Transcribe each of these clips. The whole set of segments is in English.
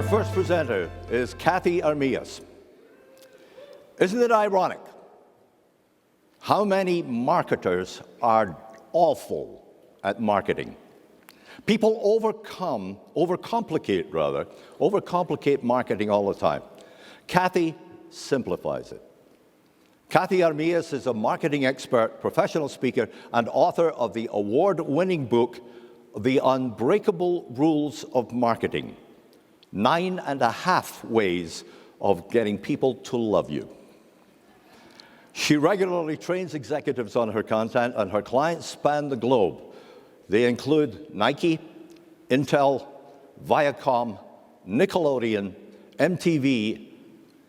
Our first presenter is Cathey Armillas. Isn't it ironic how many marketers are awful at marketing? People overcomplicate marketing all the time. Cathey simplifies it. Cathey Armillas is a marketing expert, professional speaker, and author of the award-winning book, The Unbreakable Rules of Marketing: 9.5 Ways of Getting People to Love You. She regularly trains executives on her content, and her clients span the globe. They include Nike, Intel, Viacom, Nickelodeon, MTV,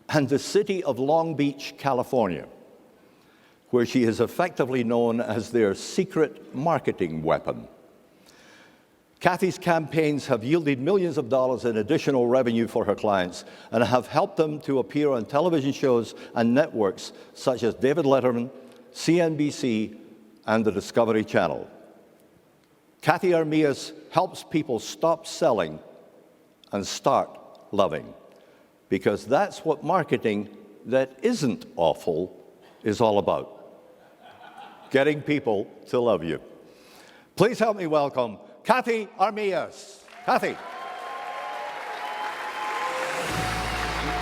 and the city of Long Beach, California, where she is effectively known as their secret marketing weapon. Cathey's campaigns have yielded millions of dollars in additional revenue for her clients and have helped them to appear on television shows and networks such as David Letterman, CNBC, and the Discovery Channel. Cathey Armillas helps people stop selling and start loving, because that's what marketing that isn't awful is all about. Getting people to love you. Please help me welcome Cathey Armillas. Cathey.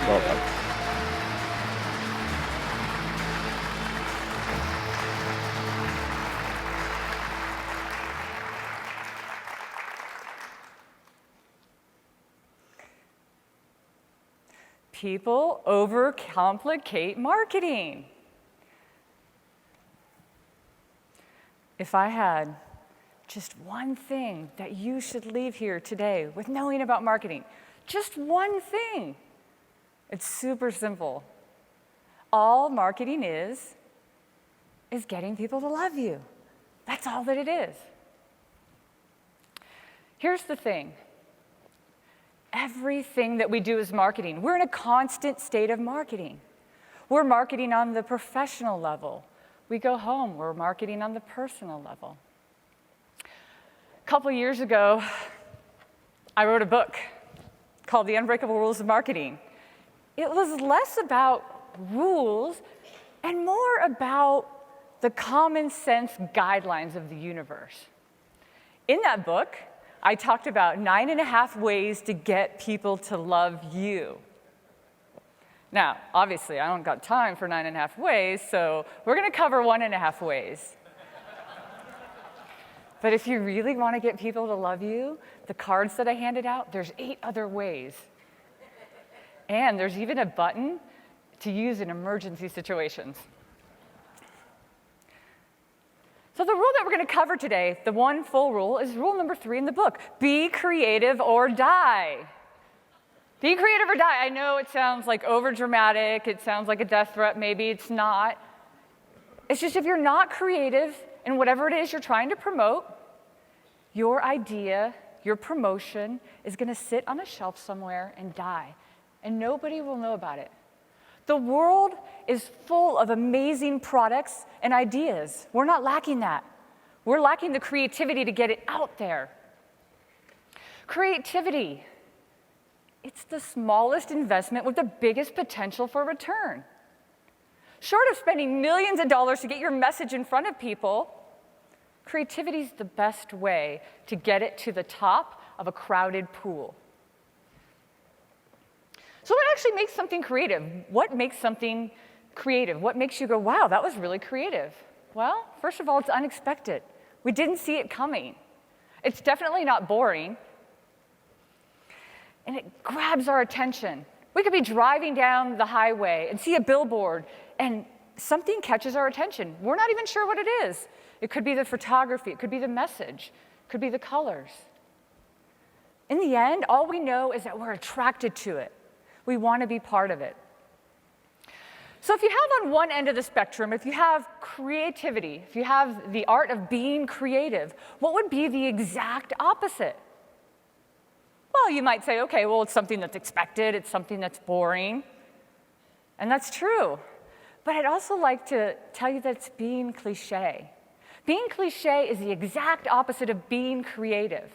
Welcome. People overcomplicate marketing. If I had just one thing that you should leave here today with knowing about marketing, just one thing, it's super simple. All marketing is getting people to love you. That's all that it is. Here's the thing. Everything that we do is marketing. We're in a constant state of marketing. We're marketing on the professional level. We go home, we're marketing on the personal level. A couple years ago, I wrote a book called The Unbreakable Rules of Marketing. It was less about rules and more about the common sense guidelines of the universe. In that book, I talked about 9.5 ways to get people to love you. Now, obviously, I don't got time for 9.5 ways, so we're going to cover 1.5 ways. But if you really want to get people to love you, the cards that I handed out, there's 8 other ways. And there's even a button to use in emergency situations. So the rule that we're going to cover today, the one full rule, is rule number 3 in the book. Be creative or die. Be creative or die. I know it sounds like overdramatic. It sounds like a death threat. Maybe it's not. It's just if you're not creative in whatever it is you're trying to promote, your idea, your promotion is going to sit on a shelf somewhere and die, and nobody will know about it. The world is full of amazing products and ideas. We're not lacking that. We're lacking the creativity to get it out there. Creativity, it's the smallest investment with the biggest potential for return. Short of spending millions of dollars to get your message in front of people, creativity is the best way to get it to the top of a crowded pool. So what actually makes something creative? What makes something creative? What makes you go, wow, that was really creative? Well, first of all, it's unexpected. We didn't see it coming. It's definitely not boring. And it grabs our attention. We could be driving down the highway and see a billboard, and something catches our attention. We're not even sure what it is. It could be the photography. It could be the message. It could be the colors. In the end, all we know is that we're attracted to it. We want to be part of it. So if you have on one end of the spectrum, if you have creativity, if you have the art of being creative, what would be the exact opposite? Well, you might say, okay, well, it's something that's expected, it's something that's boring. And that's true. But I'd also like to tell you that it's being cliché. Being cliché is the exact opposite of being creative.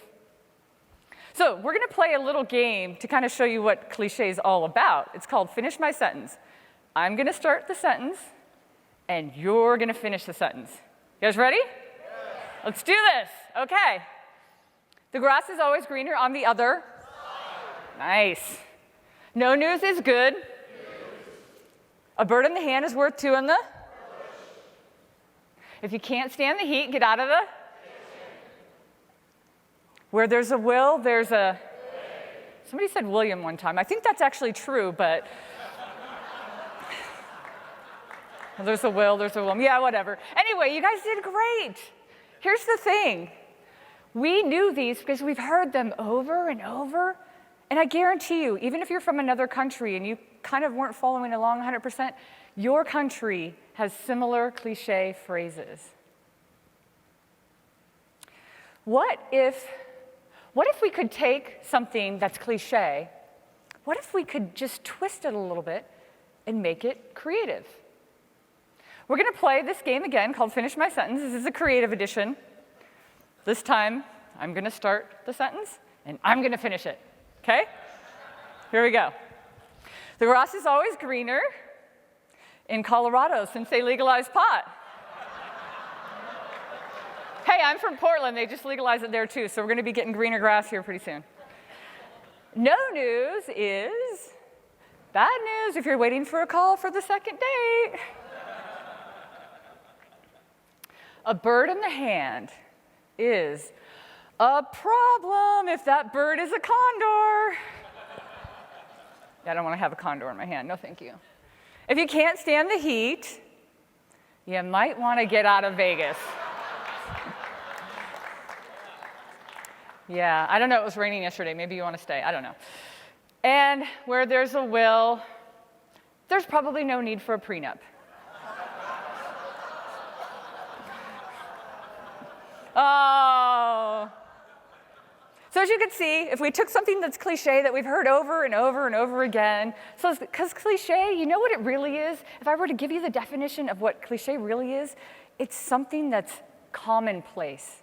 So we're going to play a little game to kind of show you what Cliché is all about. It's called Finish My Sentence. I'm going to start the sentence, and you're going to finish the sentence. You guys ready? Yeah. Let's do this. Okay. The grass is always greener on the other side. Nice. No news is good. News. A bird in the hand is worth two in the bush. If you can't stand the heat, get out of the Where there's a will, there's a... Somebody said William one time. I think that's actually true, but... Well, there's a will, there's a will. Yeah, whatever. Anyway, you guys did great. Here's the thing. We knew these because we've heard them over and over. And I guarantee you, even if you're from another country and you kind of weren't following along 100%, your country has similar cliché phrases. What if we could take something that's cliché, what if we could just twist it a little bit and make it creative? We're going to play this game again called Finish My Sentence. This is a creative edition. This time, I'm going to start the sentence, and I'm going to finish it. Okay? Here we go. The grass is always greener in Colorado since they legalized pot. Hey, I'm from Portland. They just legalized it there, too, so we're going to be getting greener grass here pretty soon. No news is bad news if you're waiting for a call for the second date. A bird in the hand is a problem if that bird is a condor. I don't want to have a condor in my hand. No, thank you. If you can't stand the heat, you might want to get out of Vegas. Yeah, I don't know. It was raining yesterday. Maybe you want to stay. I don't know. And where there's a will, there's probably no need for a prenup. Oh. So as you can see, if we took something that's cliché that we've heard over and over and over again, so because cliché, you know what it really is? If I were to give you the definition of what cliché really is, it's something that's commonplace.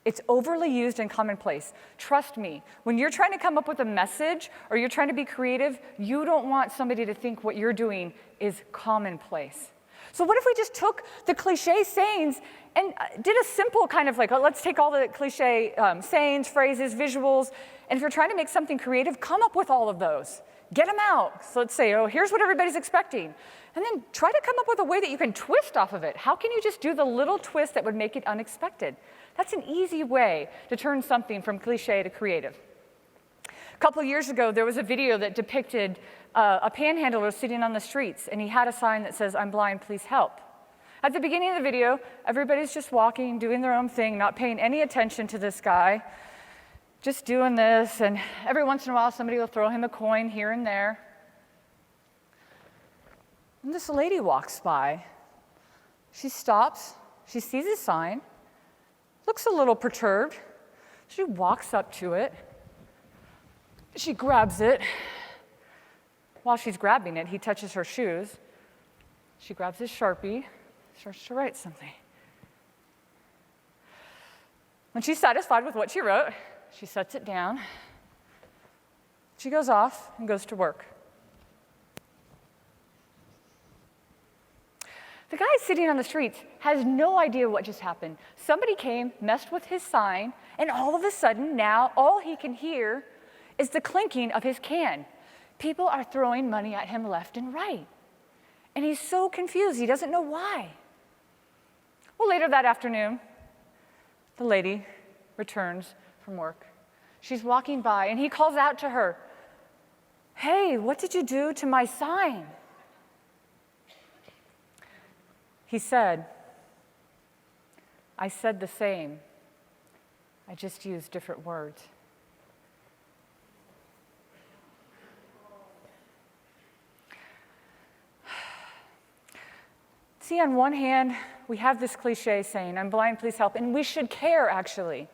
It's overly used and commonplace. Trust me, when you're trying to come up with a message or you're trying to be creative, you don't want somebody to think what you're doing is commonplace. So what if we just took the cliché sayings and did a simple kind of like, let's take all the cliché sayings, phrases, visuals, and if you're trying to make something creative, come up with all of those. Get them out. So let's say, oh, here's what everybody's expecting. And then try to come up with a way that you can twist off of it. How can you just do the little twist that would make it unexpected? That's an easy way to turn something from cliché to creative. A couple of years ago, there was a video that depicted a panhandler sitting on the streets, and he had a sign that says, "I'm blind, please help." At the beginning of the video, everybody's just walking, doing their own thing, not paying any attention to this guy, just doing this, and every once in a while, somebody will throw him a coin here and there. And this lady walks by. She stops. She sees a sign, looks a little perturbed. She walks up to it. She grabs it. While she's grabbing it, he touches her shoes. She grabs his Sharpie, starts to write something. When she's satisfied with what she wrote, she sets it down. She goes off and goes to work. The guy sitting on the streets has no idea what just happened. Somebody came, messed with his sign, and all of a sudden now all he can hear is the clinking of his can. People are throwing money at him left and right. And he's so confused, he doesn't know why. Well, later that afternoon, the lady returns from work. She's walking by, and he calls out to her, "Hey, what did you do to my sign?" He said, "I said the same. I just used different words." See, on one hand, we have this cliché saying, "I'm blind, please help," and we should care, actually.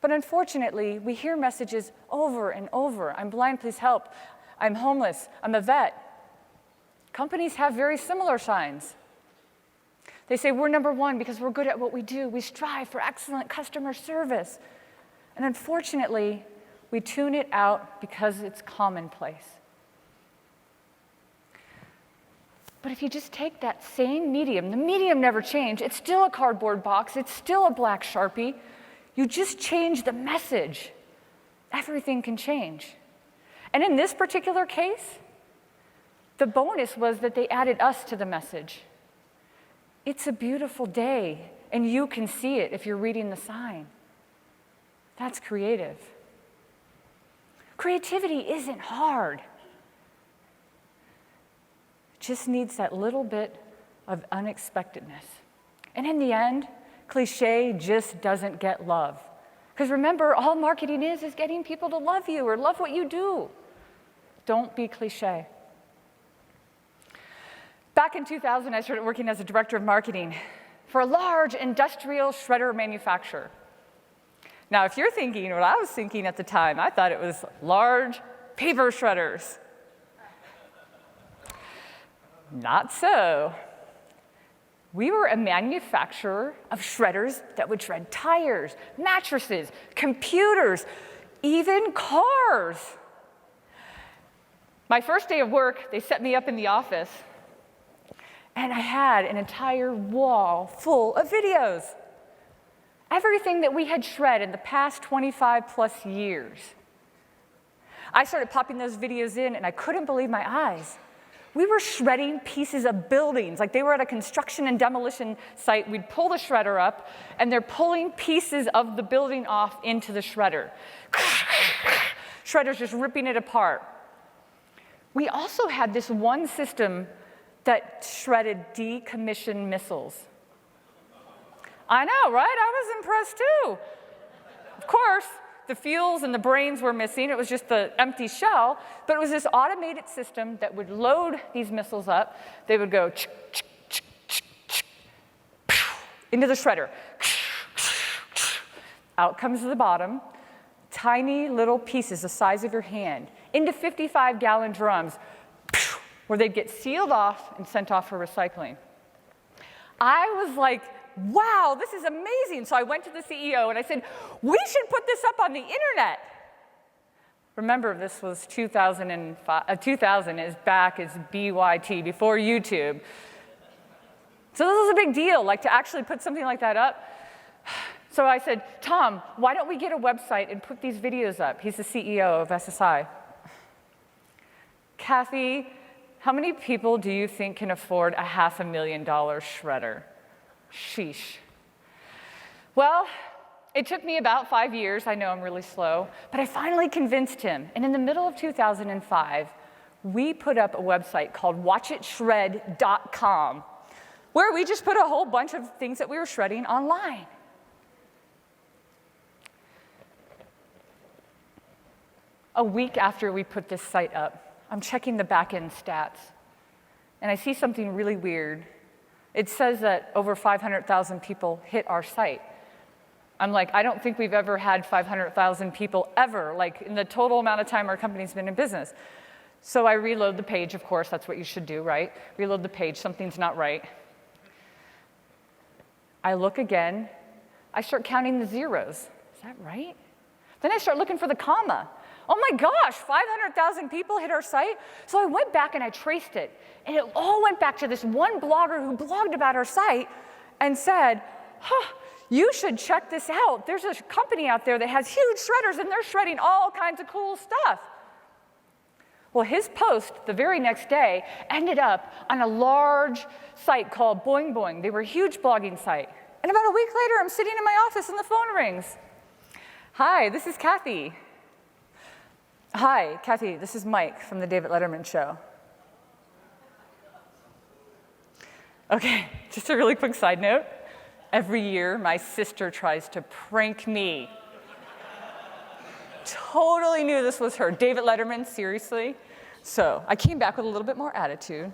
But unfortunately, we hear messages over and over. "I'm blind, please help. I'm homeless. I'm a vet." Companies have very similar signs. They say, "We're number one because we're good at what we do. We strive for excellent customer service." And unfortunately, We tune it out because it's commonplace. But if you just take that same medium, the medium never changed, it's still a cardboard box, it's still a black Sharpie, you just change the message, everything can change. And in this particular case, the bonus was that they added us to the message. It's a beautiful day, and you can see it if you're reading the sign. That's creative. Creativity isn't hard. It just needs that little bit of unexpectedness. And in the end, cliché just doesn't get love. Because remember, all marketing is getting people to love you or love what you do. Don't be cliché. Back in 2000, I started working as a director of marketing for a large industrial shredder manufacturer. Now, if you're thinking what I was thinking at the time, I thought it was large paper shredders. Not so. We were a manufacturer of shredders that would shred tires, mattresses, computers, even cars. My first day of work, they set me up in the office, and I had an entire wall full of videos. Everything that we had shred in the past 25 plus years. I started popping those videos in, and I couldn't believe my eyes. We were shredding pieces of buildings, like they were at a construction and demolition site. We'd pull the shredder up, and they're pulling pieces of the building off into the shredder. Shredder's just ripping it apart. We also had this one system that shredded decommissioned missiles. I know, right? I was impressed too. Of course, the fuels and the brains were missing. It was just the empty shell, but it was this automated system that would load these missiles up. They would go into the shredder. Out comes the bottom, tiny little pieces the size of your hand, into 55-gallon drums, where they'd get sealed off and sent off for recycling. I was like, wow, this is amazing. So I went to the CEO and I said, we should put this up on the internet. Remember, this was 2005, 2000 is back as BYT, before YouTube. So this was a big deal, like to actually put something like that up. So I said, Tom, why don't we get a website and put these videos up? He's the CEO of SSI. Cathey, how many people do you think can afford a $500,000 shredder? Sheesh. Well, it took me about 5 years. I know I'm really slow, but I finally convinced him. And in the middle of 2005, we put up a website called watchitshred.com, where we just put a whole bunch of things that we were shredding online. A week after we put this site up, I'm checking the back-end stats, and I see something really weird. It says that over 500,000 people hit our site. I'm like, I don't think we've ever had 500,000 people ever, like in the total amount of time our company's been in business. So I reload the page, of course, that's what you should do, right? Reload the page, something's not right. I look again, I start counting the zeros. Is that right? Then I start looking for the comma. Oh my gosh, 500,000 people hit our site? So I went back and I traced it. And it all went back to this one blogger who blogged about our site and said, you should check this out. There's a company out there that has huge shredders and they're shredding all kinds of cool stuff. Well, his post the very next day ended up on a large site called Boing Boing. They were a huge blogging site. And about a week later, I'm sitting in my office and the phone rings. Hi, this is Cathey. Hi, Cathey, this is Mike from the David Letterman Show. Okay, just a really quick side note. Every year, my sister tries to prank me. Totally knew this was her. David Letterman, seriously? So I came back with a little bit more attitude.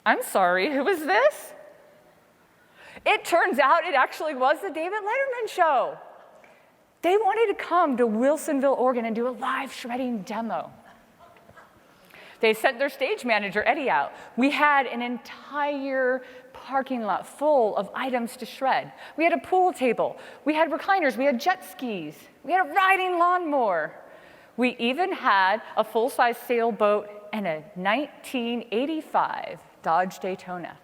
I'm sorry, who is this? It turns out it actually was the David Letterman Show. They wanted to come to Wilsonville, Oregon, and do a live shredding demo. They sent their stage manager, Eddie, out. We had an entire parking lot full of items to shred. We had a pool table. We had recliners. We had jet skis. We had a riding lawnmower. We even had a full-size sailboat and a 1985 Dodge Daytona.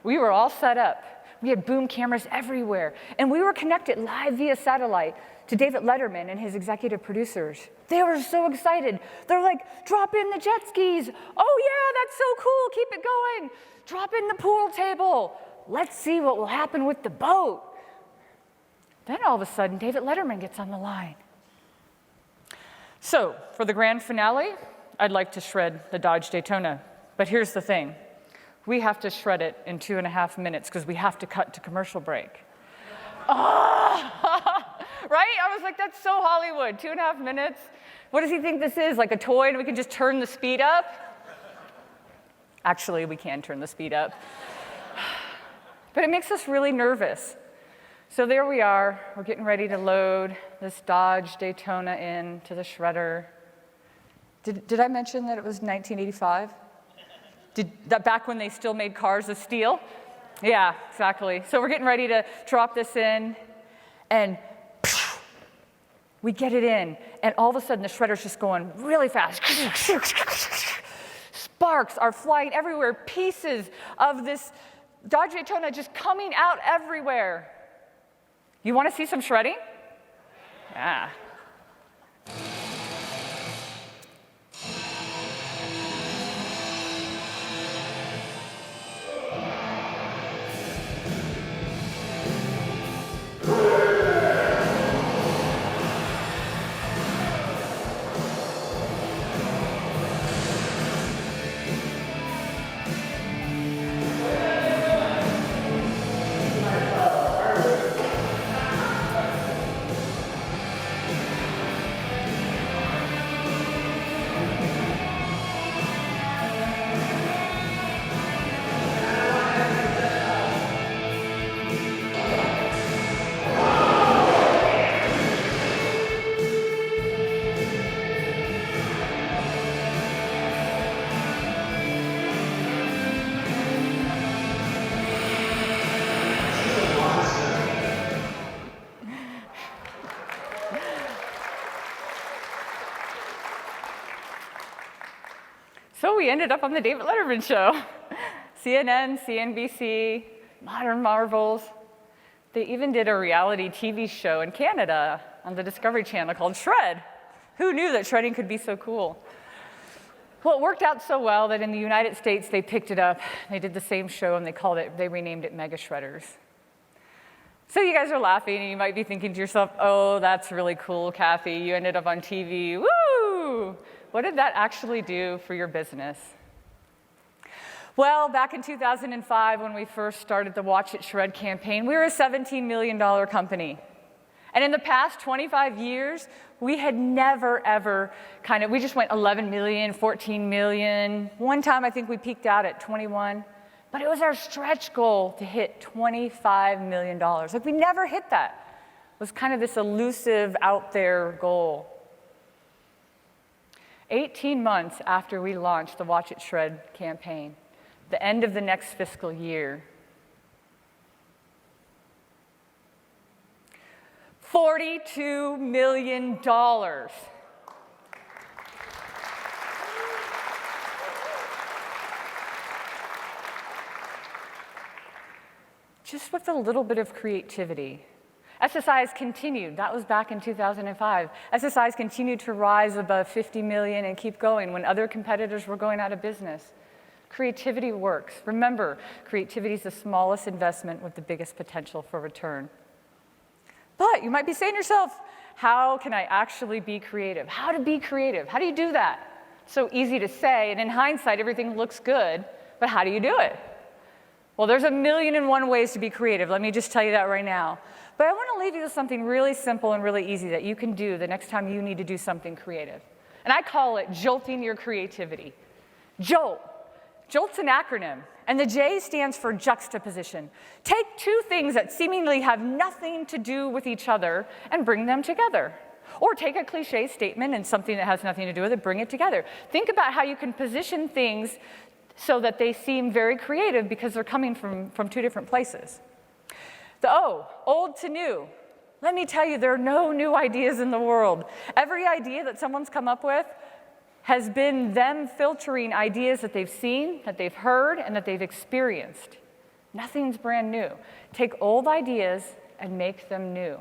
We were all set up. We had boom cameras everywhere. And we were connected live via satellite to David Letterman and his executive producers. They were so excited. They're like, drop in the jet skis. Oh yeah, that's so cool, keep it going. Drop in the pool table. Let's see what will happen with the boat. Then all of a sudden, David Letterman gets on the line. So for the grand finale, I'd like to shred the Dodge Daytona. But here's the thing. We have to shred it in 2.5 minutes because we have to cut to commercial break. Right? I was like, that's so Hollywood, 2.5 minutes. What does he think this is, like a toy and we can just turn the speed up? Actually, we can turn the speed up. But it makes us really nervous. So there we are, we're getting ready to load this Dodge Daytona into the shredder. Did I mention that it was 1985? That back when they still made cars of steel? Yeah, exactly. So we're getting ready to drop this in, and we get it in, and all of a sudden the shredder's just going really fast. Sparks are flying everywhere, pieces of this Dodge Daytona just coming out everywhere. You want to see some shredding? Yeah. So we ended up on the David Letterman Show. CNN, CNBC, Modern Marvels. They even did a reality TV show in Canada on the Discovery Channel called Shred. Who knew that shredding could be so cool? Well, it worked out so well that in the United States, they picked it up. They did the same show, and they renamed it Mega Shredders. So you guys are laughing, and you might be thinking to yourself, oh, that's really cool, Cathey. You ended up on TV. Woo! What did that actually do for your business? Well, back in 2005, when we first started the Watch It Shred campaign, we were a $17 million company. And in the past 25 years, we had never, ever we just went 11 million, 14 million. One time, I think we peaked out at 21. But it was our stretch goal to hit $25 million. Like, we never hit that. It was kind of this elusive, out there goal. 18 months after we launched the Watch It Shred campaign, the end of the next fiscal year, $42 million. Just with a little bit of creativity. SSIs continued. That was back in 2005. SSIs continued to rise above 50 million and keep going when other competitors were going out of business. Creativity works. Remember, creativity is the smallest investment with the biggest potential for return. But you might be saying to yourself, how can I actually be creative? How to be creative? How do you do that? So easy to say, and in hindsight, everything looks good, but how do you do it? Well, there's 1,000,001 ways to be creative. Let me just tell you that right now. But I want to leave you with something really simple and really easy that you can do the next time you need to do something creative. And I call it jolting your creativity. JOLT. JOLT's an acronym, and the J stands for juxtaposition. Take two things that seemingly have nothing to do with each other and bring them together. Or take a cliche statement and something that has nothing to do with it, bring it together. Think about how you can position things so that they seem very creative because they're coming from two different places. The O, old to new. Let me tell you, there are no new ideas in the world. Every idea that someone's come up with has been them filtering ideas that they've seen, that they've heard, and that they've experienced. Nothing's brand new. Take old ideas and make them new.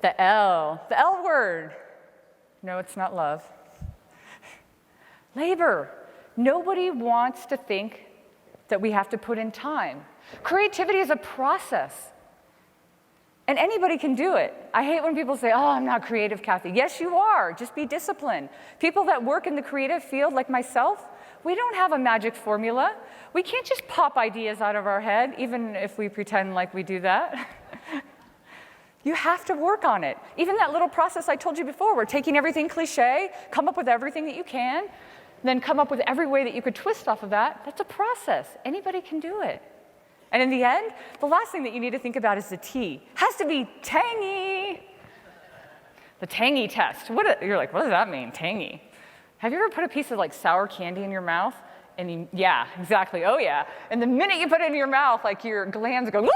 The L word. No, it's not love. Labor. Nobody wants to think that we have to put in time. Creativity is a process. And anybody can do it. I hate when people say, oh, I'm not creative, Cathey. Yes, you are. Just be disciplined. People that work in the creative field, like myself, we don't have a magic formula. We can't just pop ideas out of our head, even if we pretend like we do that. You have to work on it. Even that little process I told you before, we're taking everything cliche, come up with everything that you can, then come up with every way that you could twist off of that. That's a process. Anybody can do it. And in the end, the last thing that you need to think about is the T. Has to be tangy. The tangy test. You're like, what does that mean, tangy? Have you ever put a piece of like sour candy in your mouth? And yeah, exactly, oh yeah. And the minute you put it in your mouth, like your glands go, ah!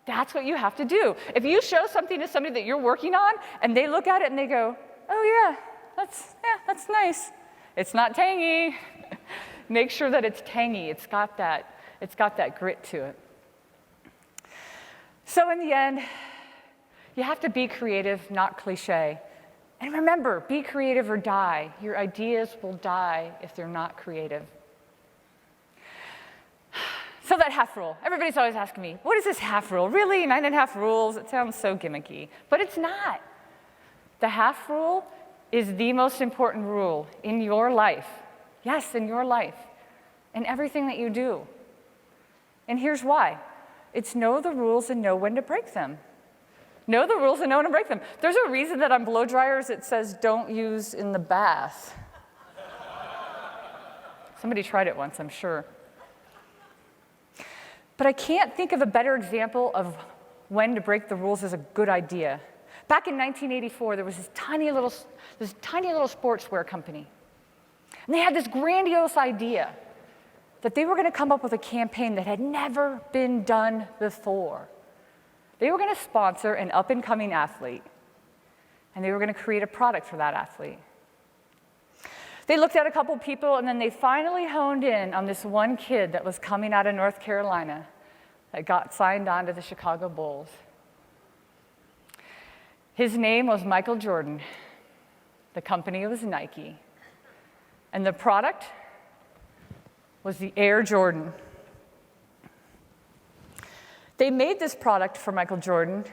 That's what you have to do. If you show something to somebody that you're working on, and they look at it and they go, oh yeah, that's nice. It's not tangy. Make sure that it's tangy. It's got that grit to it. So in the end, you have to be creative, not cliche. And remember, be creative or die. Your ideas will die if they're not creative. So that half rule. Everybody's always asking me, what is this half rule? Really, 9.5 rules? It sounds so gimmicky. But it's not. The half rule is the most important rule in your life. Yes, in your life. In everything that you do. And here's why. It's know the rules and know when to break them. Know the rules and know when to break them. There's a reason that on blow dryers it says don't use in the bath. Somebody tried it once, I'm sure. But I can't think of a better example of when to break the rules as a good idea. Back in 1984, there was this tiny little sportswear company. And they had this grandiose idea that they were going to come up with a campaign that had never been done before. They were going to sponsor an up-and-coming athlete, and they were going to create a product for that athlete. They looked at a couple people, and then they finally honed in on this one kid that was coming out of North Carolina that got signed on to the Chicago Bulls. His name was Michael Jordan. The company was Nike. And the product was the Air Jordan. They made this product for Michael Jordan.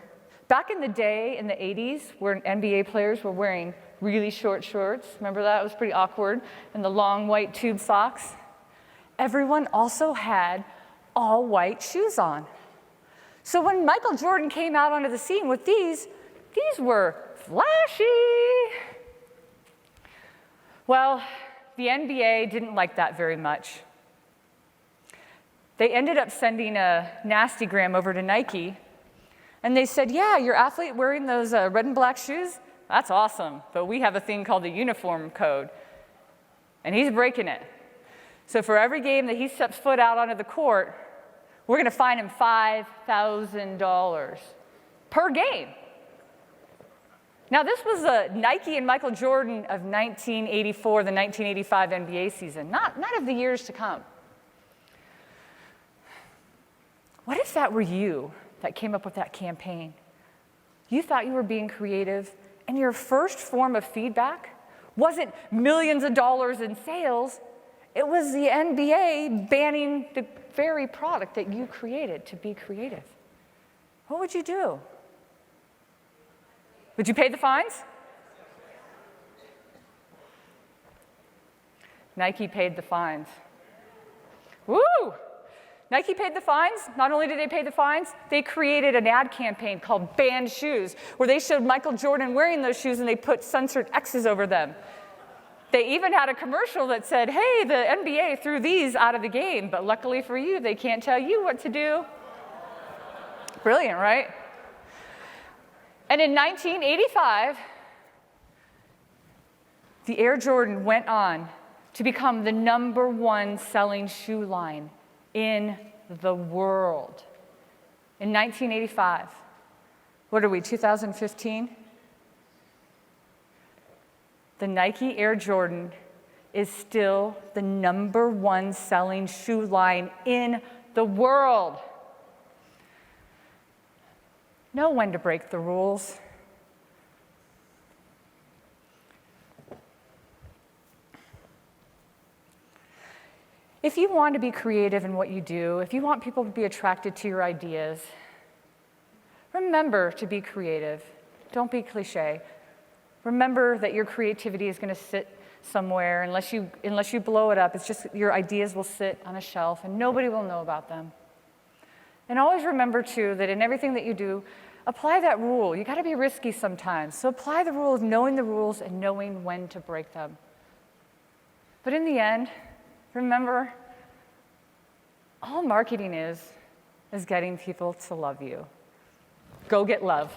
Back in the day, in the 80s, where NBA players were wearing really short shorts, remember that? It was pretty awkward, and the long white tube socks. Everyone also had all white shoes on. So when Michael Jordan came out onto the scene with these were flashy. Well, the NBA didn't like that very much. They ended up sending a nastygram over to Nike, and they said, yeah, your athlete wearing those red and black shoes, that's awesome, but we have a thing called the uniform code, and he's breaking it. So for every game that he steps foot out onto the court, we're going to fine him $5,000 per game. Now, this was Nike and Michael Jordan of 1984, the 1985 NBA season, not of the years to come. What if that were you that came up with that campaign? You thought you were being creative, and your first form of feedback wasn't millions of dollars in sales. It was the NBA banning the very product that you created to be creative. What would you do? Would you pay the fines? Nike paid the fines. Woo! Nike paid the fines. Not only did they pay the fines, they created an ad campaign called Banned Shoes, where they showed Michael Jordan wearing those shoes and they put censored X's over them. They even had a commercial that said, hey, the NBA threw these out of the game, but luckily for you, they can't tell you what to do. Brilliant, right? And in 1985, the Air Jordan went on to become the #1 selling shoe line in the world. In 1985. What are we, 2015? The Nike Air Jordan is still the #1 selling shoe line in the world. Know when to break the rules. If you want to be creative in what you do, if you want people to be attracted to your ideas, remember to be creative. Don't be cliché. Remember that your creativity is going to sit somewhere unless you blow it up. It's just your ideas will sit on a shelf and nobody will know about them. And always remember, too, that in everything that you do, apply that rule. You got to be risky sometimes. So apply the rule of knowing the rules and knowing when to break them. But in the end, remember, all marketing is getting people to love you. Go get love.